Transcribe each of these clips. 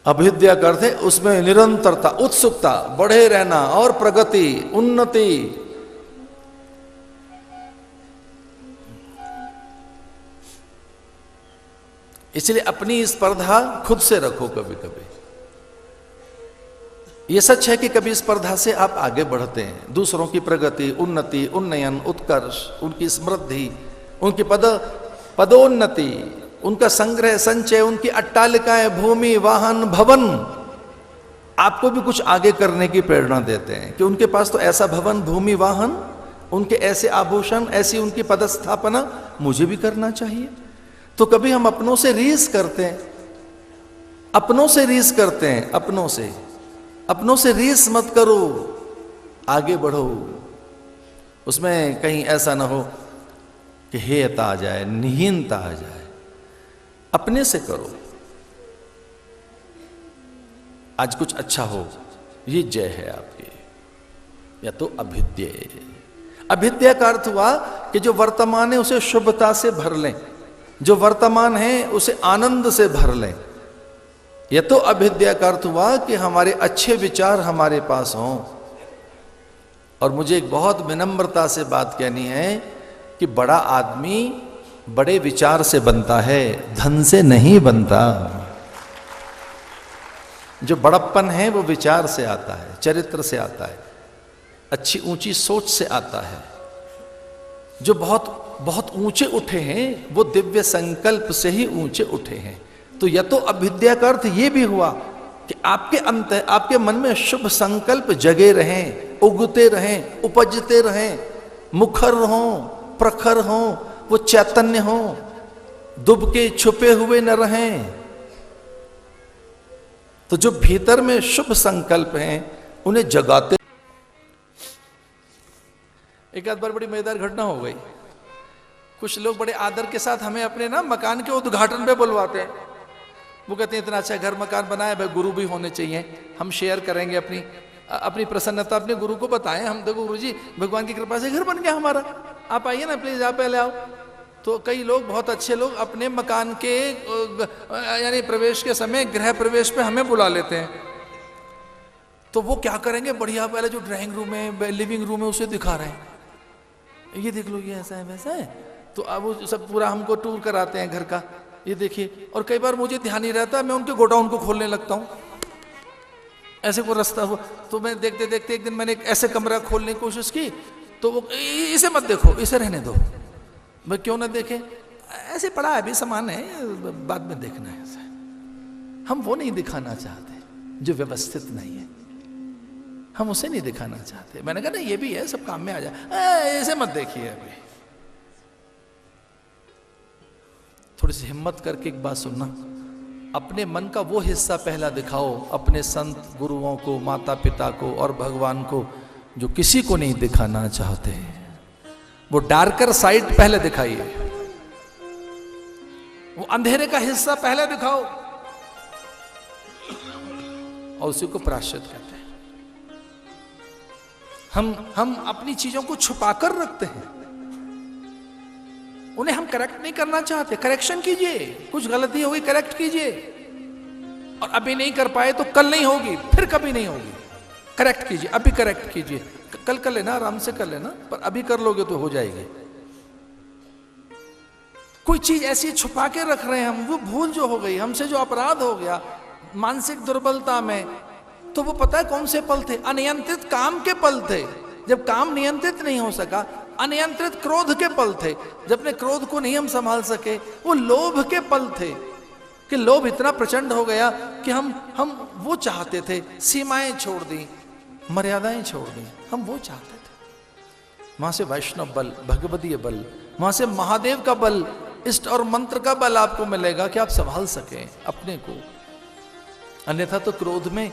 अभिद्या का अर्थ है उसमें निरंतरता, उत्सुकता, बढ़े रहना और प्रगति, उन्नति। इसलिए अपनी स्पर्धा खुद से रखो कभी कभी। यह सच है कि कभी स्पर्धा से आप आगे बढ़ते हैं, दूसरों की प्रगति, उन्नति, उन्नयन, उत्कर्ष, उनकी समृद्धि, उनकी पदोन्नति, उनका संग्रह संचय, उनकी अट्टालिकाएं, भूमि, वाहन, भवन आपको भी कुछ आगे करने की प्रेरणा देते हैं कि उनके पास तो ऐसा भवन, भूमि, वाहन, उनके ऐसे आभूषण, ऐसी उनकी पदस्थापना, मुझे भी करना चाहिए। तो कभी हम अपनों से रीस करते हैं, अपनों से रीस करते हैं, अपनों से रीस मत करो, आगे बढ़ो। उसमें कहीं ऐसा ना हो कि हेयता आ जाए, निहीनता आ जाए। अपने से करो, आज कुछ अच्छा हो, ये जय है आपकी। या तो अभिद्य, अभिद्या का अर्थ हुआ कि जो वर्तमान है उसे शुभता से भर लें, जो वर्तमान है उसे आनंद से भर लें। यह तो अभिद्या का अर्थ हुआ कि हमारे अच्छे विचार हमारे पास हों। और मुझे एक बहुत विनम्रता से बात कहनी है कि बड़ा आदमी बड़े विचार से बनता है, धन से नहीं बनता। जो बड़प्पन है वो विचार से आता है, चरित्र से आता है, अच्छी ऊंची सोच से आता है। जो बहुत बहुत ऊंचे उठे हैं वो दिव्य संकल्प से ही ऊंचे उठे हैं। तो यह तो अभिद्या का अर्थ ये भी हुआ कि आपके मन में शुभ संकल्प जगे रहें, उगते रहें, उपजते रहें, मुखर हों, प्रखर हों, वो चैतन्य हों, दुबके छुपे हुए न रहें। तो जो भीतर में शुभ संकल्प हैं उन्हें जगाते। एक आध बार बड़ी मजेदार घटना हो गई। कुछ लोग बड़े आदर के साथ हमें अपने ना मकान के उद्घाटन पे बुलवाते हैं। वो कहते हैं इतना अच्छा घर मकान बनाया, भाई गुरु भी होने चाहिए, हम शेयर करेंगे अपनी प्रसन्नता अपने गुरु को बताएं। हम देखो गुरु जी भगवान की कृपा से घर बन गया हमारा, आप आइए ना प्लीज, आप पहले आओ। तो कई लोग, बहुत अच्छे लोग, अपने मकान के यानी प्रवेश के समय, गृह प्रवेश पे हमें बुला लेते हैं। तो वो क्या करेंगे, बढ़िया पहले जो ड्राइंग रूम है, लिविंग रूम है, उसे दिखा रहे हैं, ये देख लो ये ऐसा है वैसा है। तो अब वो सब पूरा हमको टूर कराते हैं घर का, ये देखिए। और कई बार मुझे ध्यान नहीं रहता, मैं उनके गोडाउन को खोलने लगता हूँ, ऐसे को रास्ता हुआ। तो मैं देखते देखते एक दिन मैंने एक ऐसे कमरा खोलने की कोशिश की, तो वो इसे मत देखो, इसे रहने दो। मैं क्यों ना देखें, ऐसे पड़ा है, अभी सामान है, बाद में देखना है। ऐसा हम वो नहीं दिखाना चाहते जो व्यवस्थित नहीं है, हम उसे नहीं दिखाना चाहते। मैंने कहा ना ये भी है, सब काम में आ जाए, ऐसे मत देखिए। अभी थोड़ी सी हिम्मत करके एक बात सुनना, अपने मन का वो हिस्सा पहला दिखाओ, अपने संत गुरुओं को, माता पिता को और भगवान को, जो किसी को नहीं दिखाना चाहते। वो डार्कर साइड पहले दिखाइए, वो अंधेरे का हिस्सा पहले दिखाओ, और उसी को प्रायश्चित कहते हैं। हम अपनी चीजों को छुपाकर रखते हैं, उन्हें हम करेक्ट नहीं करना चाहते। करेक्शन कीजिए, कुछ गलती होगी करेक्ट कीजिए, और अभी नहीं कर पाए तो कल नहीं होगी, फिर कभी नहीं होगी। करेक्ट कीजिए, अभी करेक्ट कीजिए, कल कर लेना, आराम से कर लेना, पर अभी कर लोगे तो हो जाएगी। कोई चीज ऐसी छुपा के रख रहे हैं हम, वो भूल जो हो गई हमसे, जो अपराध हो गया मानसिक दुर्बलता में, तो वो पता है कौन से पल थे? अनियंत्रित काम के पल थे, जब काम नियंत्रित नहीं हो सका। अनियंत्रित क्रोध के पल थे, जब अपने क्रोध को नहीं हम संभाल सके। वो लोभ के पल थे कि लोभ इतना प्रचंड हो गया कि हम वो चाहते थे, सीमाएं छोड़ दी, मर्यादाएं छोड़ दी, हम वो चाहते थे। वहां से वैष्णव बल, भगवदीय बल, वहां से महादेव का बल, इष्ट और मंत्र का बल आपको मिलेगा कि आप संभाल सकें अपने को। अन्यथा तो क्रोध में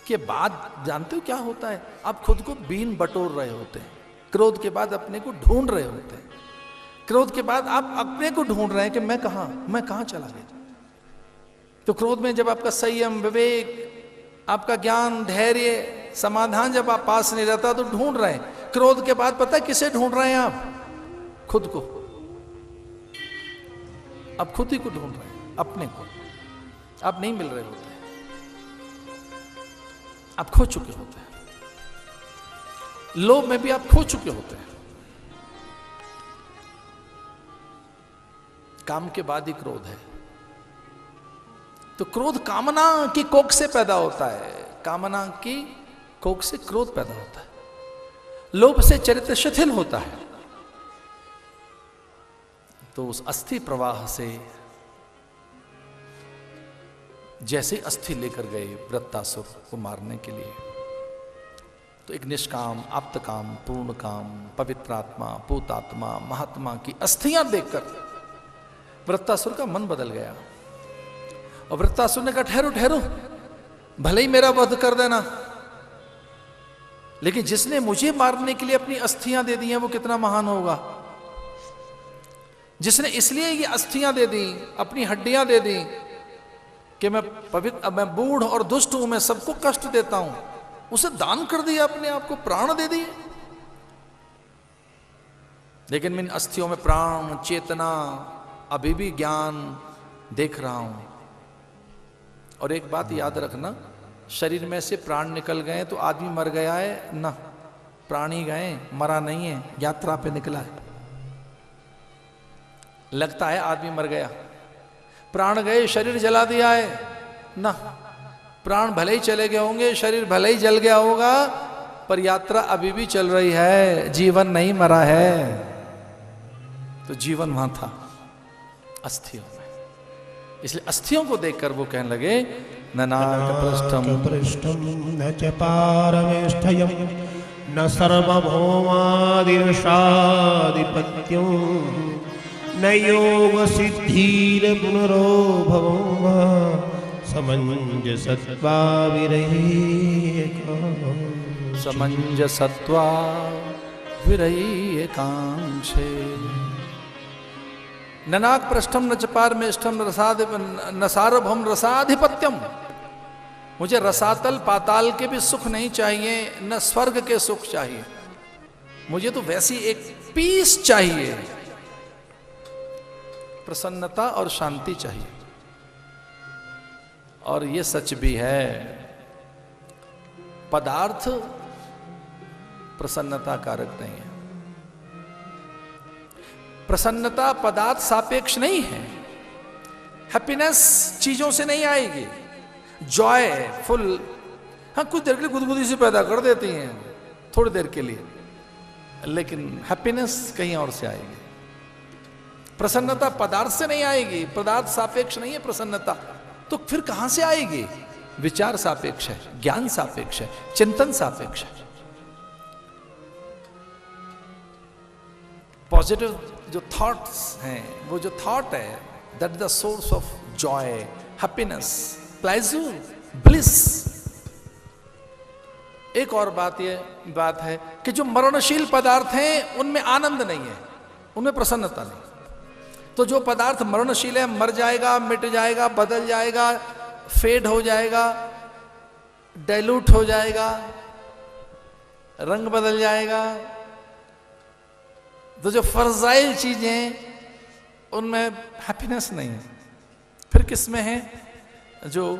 के बाद जानते हो क्या होता है? आप खुद को बीन बटोर रहे होते हैं, क्रोध के बाद अपने को ढूंढ रहे होते हैं। क्रोध के बाद आप अपने को ढूंढ रहे हैं कि मैं कहां चला गया। तो क्रोध में जब आपका संयम, विवेक, आपका ज्ञान, धैर्य, समाधान जब आप पास नहीं रहता तो ढूंढ रहे हैं। क्रोध के बाद पता है किसे ढूंढ रहे हैं आप? खुद को। आप खुद ही को ढूंढ रहे हैं, अपने को। आप नहीं मिल रहे होते, आप खो चुके होते हैं। लोभ में भी आप खो चुके होते हैं। काम के बाद ही क्रोध है, तो क्रोध कामना की कोख से पैदा होता है, कामना की कोख से क्रोध पैदा होता है। लोभ से चरित्र शिथिल होता है। तो उस अस्थि प्रवाह से जैसे अस्थि लेकर गए वृत्तासुर को मारने के लिए, तो एक निष्काम, आप्तकाम, पूर्ण काम, पवित्रात्मा, पूतात्मा, महात्मा की अस्थियां देखकर वृत्तासुर का मन बदल गया। और वृत्तासुर ने कहा, ठहरो ठहरो, भले ही मेरा वध कर देना, लेकिन जिसने मुझे मारने के लिए अपनी अस्थियां दे दी हैं वो कितना महान होगा। जिसने इसलिए ये अस्थियां दे दी, अपनी हड्डियां दे दी कि मैं पवित्र, मैं बूढ़ और दुष्ट हूं, मैं सबको कष्ट देता हूं, उसे दान कर दिया, अपने आप को प्राण दे दिए। लेकिन मैं इन अस्थियों में प्राण, चेतना, अभी भी ज्ञान देख रहा हूं। और एक बात याद रखना, शरीर में से प्राण निकल गए तो आदमी मर गया है ना, प्राणी गए, मरा नहीं है, यात्रा पे निकला है। लगता है आदमी मर गया, प्राण गए, शरीर जला दिया है ना, प्राण भले ही चले गए होंगे, शरीर भले ही जल गया होगा, पर यात्रा अभी भी चल रही है, जीवन नहीं मरा है। तो जीवन वहां था अस्थियों में। इसलिए अस्थियों को देखकर वो कहने लगे, ननाकपृष्ठम न च पारमेष्ठयम् न सर्वभौमादिर्षाधिपत्यं न योग सिद्धिर पुनरोभवं वा समंजसत्वा विरह्यकांक्षे। ननाक पृष्ठम न च पारमेष्ठम न सार्वभौम रसाधिपत्यम। मुझे रसातल पाताल के भी सुख नहीं चाहिए, न स्वर्ग के सुख चाहिए, मुझे तो वैसी एक पीस चाहिए, प्रसन्नता और शांति चाहिए। और ये सच भी है, पदार्थ प्रसन्नता कारक नहीं है। प्रसन्नता पदार्थ सापेक्ष नहीं है। हैप्पीनेस चीजों से नहीं आएगी। जॉय फुल, हाँ कुछ देर के लिए गुदगुदी से पैदा कर देती हैं, थोड़ी देर के लिए, लेकिन हैप्पीनेस कहीं और से आएगी। प्रसन्नता पदार्थ से नहीं आएगी, पदार्थ सापेक्ष नहीं है प्रसन्नता, तो फिर कहां से आएगी? विचार सापेक्ष है, ज्ञान सापेक्ष है, चिंतन सापेक्ष है। पॉजिटिव जो थॉट्स हैं, वो जो थॉट है, that is the source of Joy, happiness, pleasure, bliss. एक और बात है कि जो मरणशील पदार्थ हैं उनमें आनंद नहीं है, उनमें प्रसन्नता नहीं। तो जो पदार्थ मरणशील है, मर जाएगा, मिट जाएगा, बदल जाएगा, फेड हो जाएगा, डाइल्यूट हो जाएगा, रंग बदल जाएगा, तो जो फर्जाइल चीजें उनमें हैप्पीनेस नहीं है। फिर किसमें है? जो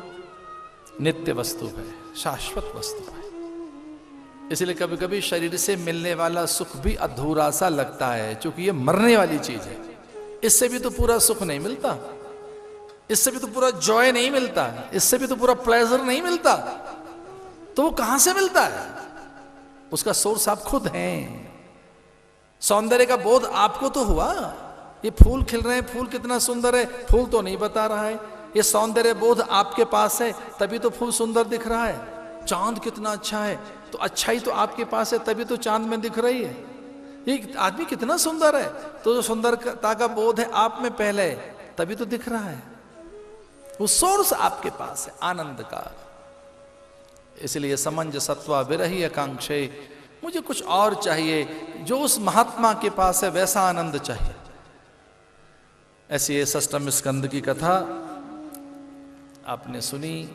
नित्य वस्तु है, शाश्वत वस्तु है। इसलिए कभी कभी शरीर से मिलने वाला सुख भी अधूरा सा लगता है, क्योंकि ये मरने वाली चीज है। इससे भी तो पूरा सुख नहीं मिलता, इससे भी तो पूरा जॉय नहीं मिलता, इससे भी तो पूरा प्लेजर नहीं मिलता। तो वो कहां से मिलता है? उसका सोर्स आप खुद हैं। सौंदर्य का बोध आपको तो हुआ। ये फूल खिल रहे हैं, फूल कितना सुंदर है, फूल तो नहीं बता रहा है। ये सौंदर्य बोध आपके पास है, तभी तो फूल सुंदर दिख रहा है। चांद कितना अच्छा है, तो अच्छाई तो आपके पास है, तभी तो चांद में दिख रही है। ये आदमी कितना सुंदर है, तो जो सुंदरता का बोध है आप में पहले, तभी तो दिख रहा है। वो सोर्स आपके पास है आनंद का। इसलिए समंजसत्वा विरही आकांक्षे, मुझे कुछ और चाहिए, जो उस महात्मा के पास है वैसा आनंद चाहिए। ऐसी ये षष्ठम स्कंद की कथा आपने सुनी।